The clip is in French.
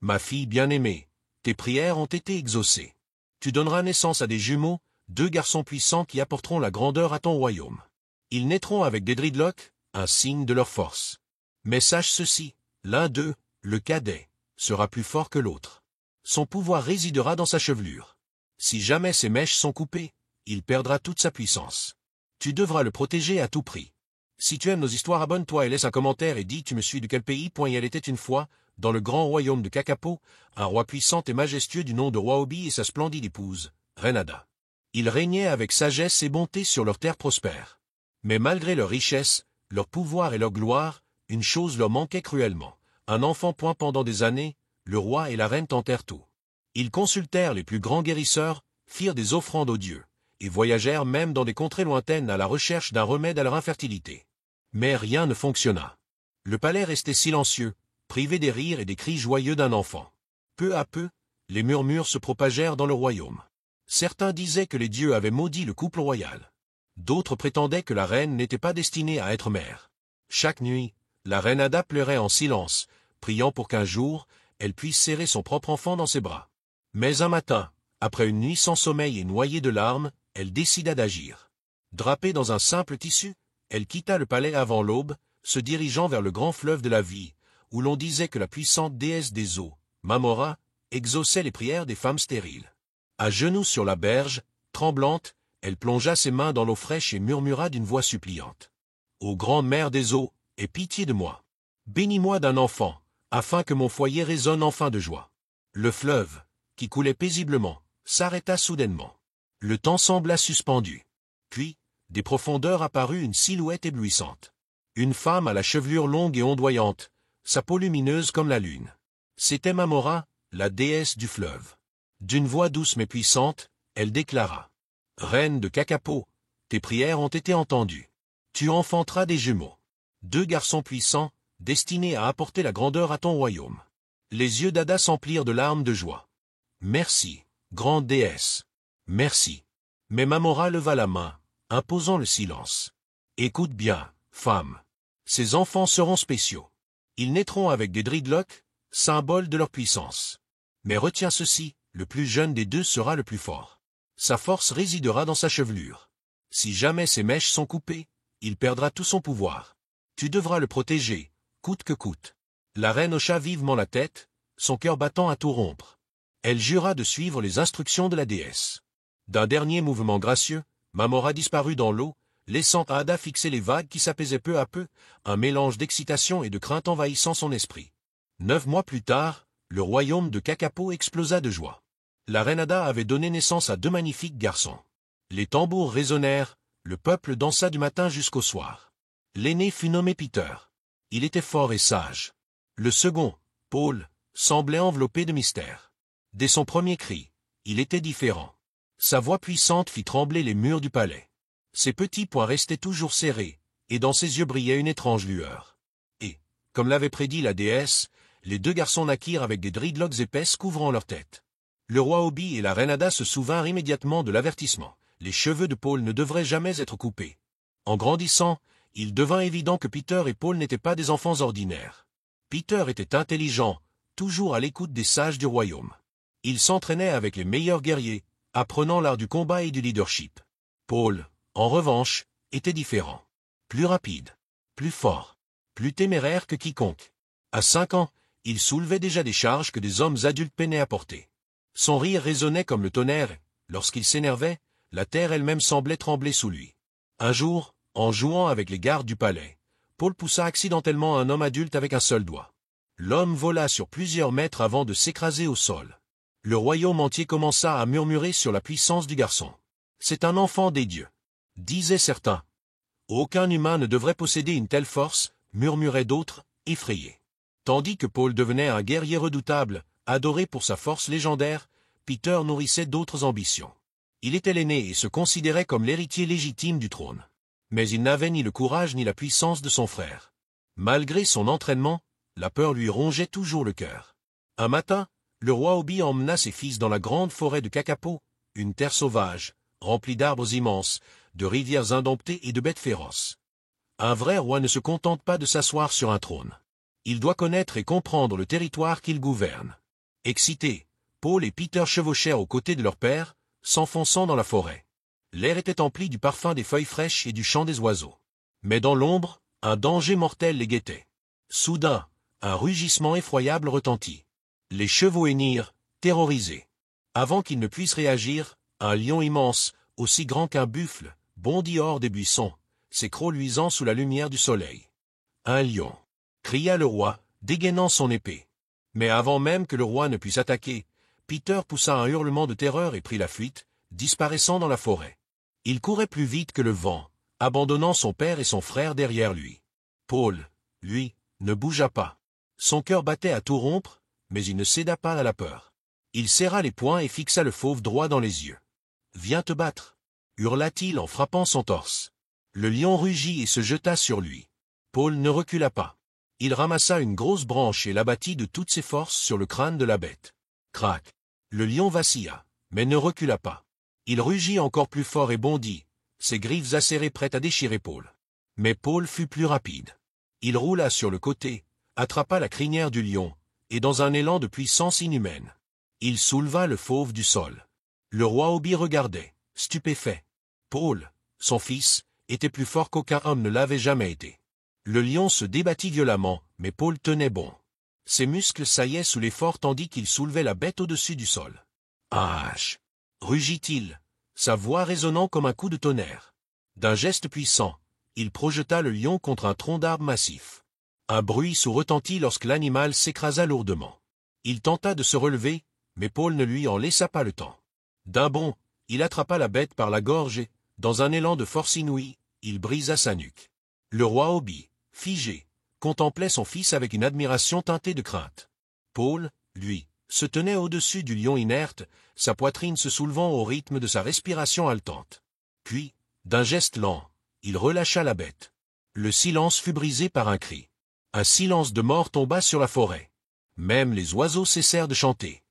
Ma fille bien-aimée, tes prières ont été exaucées. Tu donneras naissance à des jumeaux, 2 garçons puissants qui apporteront la grandeur à ton royaume. Ils naîtront avec des dreadlocks, un signe de leur force. Mais sache ceci, l'un d'eux, le cadet, sera plus fort que l'autre. Son pouvoir résidera dans sa chevelure. Si jamais ses mèches sont coupées, il perdra toute sa puissance. Tu devras le protéger à tout prix. Si tu aimes nos histoires, abonne-toi et laisse un commentaire et dis tu me suis de quel pays. Il était une fois, dans le grand royaume de Kakapo, un roi puissant et majestueux du nom de Roi Obi et sa splendide épouse, Reine Ada. Ils régnaient avec sagesse et bonté sur leur terre prospère. Mais malgré leur richesse, leur pouvoir et leur gloire, une chose leur manquait cruellement. Un enfant. Pendant des années, le roi et la reine tentèrent tout. Ils consultèrent les plus grands guérisseurs, firent des offrandes aux dieux, et voyagèrent même dans des contrées lointaines à la recherche d'un remède à leur infertilité. Mais rien ne fonctionna. Le palais restait silencieux, privé des rires et des cris joyeux d'un enfant. Peu à peu, les murmures se propagèrent dans le royaume. Certains disaient que les dieux avaient maudit le couple royal. D'autres prétendaient que la reine n'était pas destinée à être mère. Chaque nuit, la reine Ada pleurait en silence, priant pour qu'un jour, elle puisse serrer son propre enfant dans ses bras. Mais un matin, après une nuit sans sommeil et noyée de larmes, elle décida d'agir. Drapée dans un simple tissu, elle quitta le palais avant l'aube, se dirigeant vers le grand fleuve de la vie, où l'on disait que la puissante déesse des eaux, Mamora, exauçait les prières des femmes stériles. À genoux sur la berge, tremblante, elle plongea ses mains dans l'eau fraîche et murmura d'une voix suppliante. « Ô grande mère des eaux, aie pitié de moi. Bénis-moi d'un enfant, afin que mon foyer résonne enfin de joie. » Le fleuve, qui coulait paisiblement, s'arrêta soudainement. Le temps sembla suspendu. Puis, des profondeurs apparut une silhouette éblouissante. Une femme à la chevelure longue et ondoyante, sa peau lumineuse comme la lune. C'était Mamora, la déesse du fleuve. D'une voix douce mais puissante, elle déclara. « Reine de Kakapo, tes prières ont été entendues. Tu enfanteras des jumeaux. 2 garçons puissants, destinés à apporter la grandeur à ton royaume. » Les yeux d'Ada s'emplirent de larmes de joie. « Merci, grande déesse. Merci. » Mais Mamora leva la main, imposant le silence. « Écoute bien, femme. Ces enfants seront spéciaux. Ils naîtront avec des dreadlocks, symbole de leur puissance. Mais retiens ceci, le plus jeune des 2 sera le plus fort. Sa force résidera dans sa chevelure. Si jamais ses mèches sont coupées, il perdra tout son pouvoir. Tu devras le protéger, coûte que coûte. » La reine hocha vivement la tête, son cœur battant à tout rompre. Elle jura de suivre les instructions de la déesse. D'un dernier mouvement gracieux, Mamora disparut dans l'eau, laissant Ada fixer les vagues qui s'apaisaient peu à peu, un mélange d'excitation et de crainte envahissant son esprit. 9 mois plus tard, le royaume de Kakapo explosa de joie. La reine Ada avait donné naissance à 2 magnifiques garçons. Les tambours résonnèrent, le peuple dansa du matin jusqu'au soir. L'aîné fut nommé Peter. Il était fort et sage. Le second, Paul, semblait enveloppé de mystère. Dès son premier cri, il était différent. Sa voix puissante fit trembler les murs du palais. Ses petits poings restaient toujours serrés, et dans ses yeux brillait une étrange lueur. Et, comme l'avait prédit la déesse, les 2 garçons naquirent avec des dreadlocks épaisses couvrant leur tête. Le roi Obi et la reine Ada se souvinrent immédiatement de l'avertissement. Les cheveux de Paul ne devraient jamais être coupés. En grandissant, il devint évident que Peter et Paul n'étaient pas des enfants ordinaires. Peter était intelligent, toujours à l'écoute des sages du royaume. Il s'entraînait avec les meilleurs guerriers, apprenant l'art du combat et du leadership. Paul, en revanche, était différent. Plus rapide, plus fort, plus téméraire que quiconque. À 5 ans, il soulevait déjà des charges que des hommes adultes peinaient à porter. Son rire résonnait comme le tonnerre, et, lorsqu'il s'énervait, la terre elle-même semblait trembler sous lui. Un jour, en jouant avec les gardes du palais, Paul poussa accidentellement un homme adulte avec un seul doigt. L'homme vola sur plusieurs mètres avant de s'écraser au sol. Le royaume entier commença à murmurer sur la puissance du garçon. « C'est un enfant des dieux », disaient certains. « Aucun humain ne devrait posséder une telle force », murmuraient d'autres, effrayés. Tandis que Paul devenait un guerrier redoutable, adoré pour sa force légendaire, Peter nourrissait d'autres ambitions. Il était l'aîné et se considérait comme l'héritier légitime du trône. Mais il n'avait ni le courage ni la puissance de son frère. Malgré son entraînement, la peur lui rongeait toujours le cœur. Un matin, le roi Obi emmena ses fils dans la grande forêt de Kakapo, une terre sauvage, remplie d'arbres immenses, de rivières indomptées et de bêtes féroces. Un vrai roi ne se contente pas de s'asseoir sur un trône. Il doit connaître et comprendre le territoire qu'il gouverne. Excités, Paul et Peter chevauchèrent aux côtés de leur père, s'enfonçant dans la forêt. L'air était empli du parfum des feuilles fraîches et du chant des oiseaux. Mais dans l'ombre, un danger mortel les guettait. Soudain, un rugissement effroyable retentit. Les chevaux hennirent, terrorisés. Avant qu'ils ne puissent réagir, un lion immense, aussi grand qu'un buffle, bondit hors des buissons, ses crocs luisant sous la lumière du soleil. « Un lion !» cria le roi, dégainant son épée. Mais avant même que le roi ne puisse attaquer, Peter poussa un hurlement de terreur et prit la fuite, disparaissant dans la forêt. Il courait plus vite que le vent, abandonnant son père et son frère derrière lui. Paul, lui, ne bougea pas. Son cœur battait à tout rompre, mais il ne céda pas à la peur. Il serra les poings et fixa le fauve droit dans les yeux. « Viens te battre !» hurla-t-il en frappant son torse. Le lion rugit et se jeta sur lui. Paul ne recula pas. Il ramassa une grosse branche et l'abattit de toutes ses forces sur le crâne de la bête. Crac! Le lion vacilla, mais ne recula pas. Il rugit encore plus fort et bondit, ses griffes acérées prêtes à déchirer Paul. Mais Paul fut plus rapide. Il roula sur le côté, attrapa la crinière du lion, et dans un élan de puissance inhumaine, il souleva le fauve du sol. Le roi Obi regardait, stupéfait. Paul, son fils, était plus fort qu'aucun homme ne l'avait jamais été. Le lion se débattit violemment, mais Paul tenait bon. Ses muscles saillaient sous l'effort tandis qu'il soulevait la bête au-dessus du sol. « Ah !» rugit-il, sa voix résonnant comme un coup de tonnerre. D'un geste puissant, il projeta le lion contre un tronc d'arbre massif. Un bruit sourd retentit lorsque l'animal s'écrasa lourdement. Il tenta de se relever, mais Paul ne lui en laissa pas le temps. D'un bond, il attrapa la bête par la gorge et, dans un élan de force inouïe, il brisa sa nuque. Le roi Obi, figé, contemplait son fils avec une admiration teintée de crainte. Paul, lui, se tenait au-dessus du lion inerte, sa poitrine se soulevant au rythme de sa respiration haletante. Puis, d'un geste lent, il relâcha la bête. Le silence fut brisé par un cri. Un silence de mort tomba sur la forêt. Même les oiseaux cessèrent de chanter.